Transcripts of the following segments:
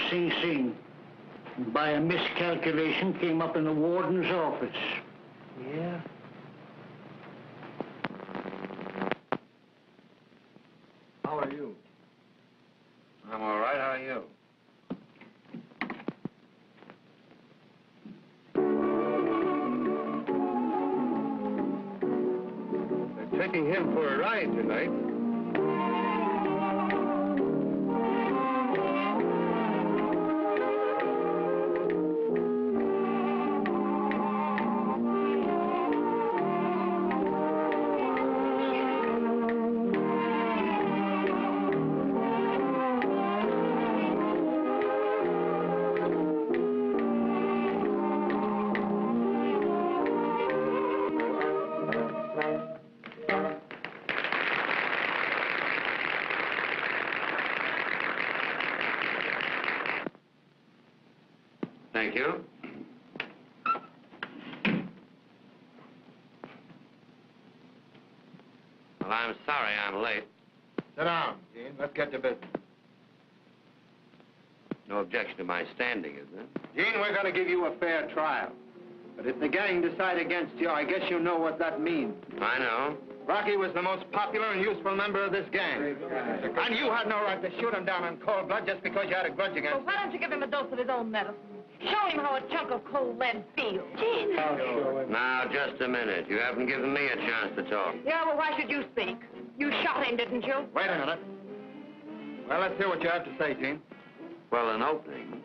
Sing Sing. And by a miscalculation, came up in the warden's office. Yeah? How are you? I'm all right. How are you? They're taking him for a ride tonight. Thank you. Well, I'm sorry I'm late. Sit down, Gene. Let's get to business. No objection to my standing, is there? Gene, we're going to give you a fair trial. But if the gang decide against you, I guess you know what that means. I know. Rocky was the most popular and useful member of this gang. And you had no right to shoot him down in cold blood just because you had a grudge against him. Well, why don't you give him a dose of his own medicine? Show him how a chunk of cold lead feels. Gene. Now, just a minute. You haven't given me a chance to talk. Yeah, well, why should you speak? You shot him, didn't you? Wait a minute. Well, let's hear what you have to say, Gene. Well, an opening.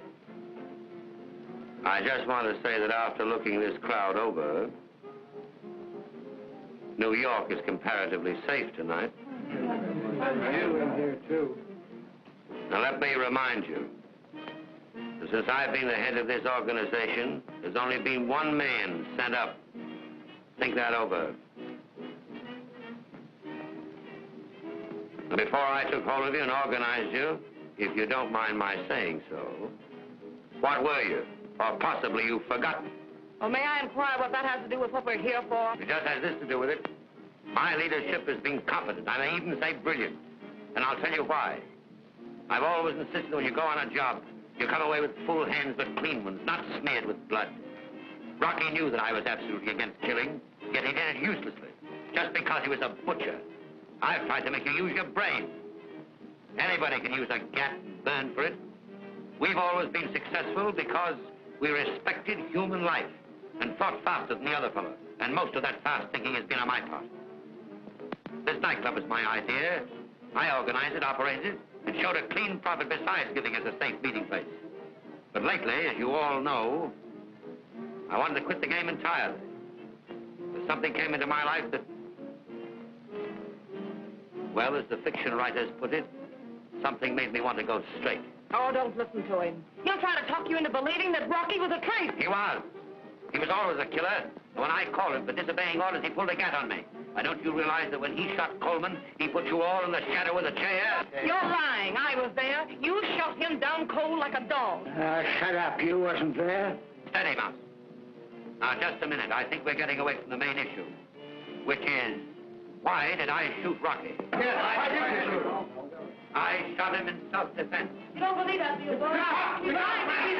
I just want to say that after looking this crowd over, New York is comparatively safe tonight. You in here, too. Now, let me remind you, that since I've been the head of this organization, there's only been one man sent up. Think that over. And before I took hold of you and organized you, if you don't mind my saying so, what were you? Or possibly you've forgotten. Well, may I inquire what that has to do with what we're here for? It just has this to do with it. My leadership has been competent. I may even say brilliant. And I'll tell you why. I've always insisted when you go on a job, you come away with full hands but clean ones, not smeared with blood. Rocky knew that I was absolutely against killing, yet he did it uselessly, just because he was a butcher. I've tried to make you use your brain. Anybody can use a gat and burn for it. We've always been successful because we respected human life and thought faster than the other fellow. And most of that fast thinking has been on my part. This nightclub is my idea. I organized it, operated it, and showed a clean profit besides giving us a safe meeting place. But lately, as you all know, I wanted to quit the game entirely. But something came into my life that, well, as the fiction writers put it, something made me want to go straight. Oh, don't listen to him. He'll try to talk you into believing that Rocky was a traitor. He was. He was always a killer. And when I called him for disobeying orders, he pulled a gat on me. Why, don't you realize that when he shot Coleman, he put you all in the shadow of the chair? You're lying. I was there. You shot him down cold like a dog. Shut up. You wasn't there. Steady, Mouse. Now, just a minute. I think we're getting away from the main issue, which is, why did I shoot Rocky? Yes, why did you shoot him? I shot him in self-defense. You don't believe that, do you, boy? You're lying.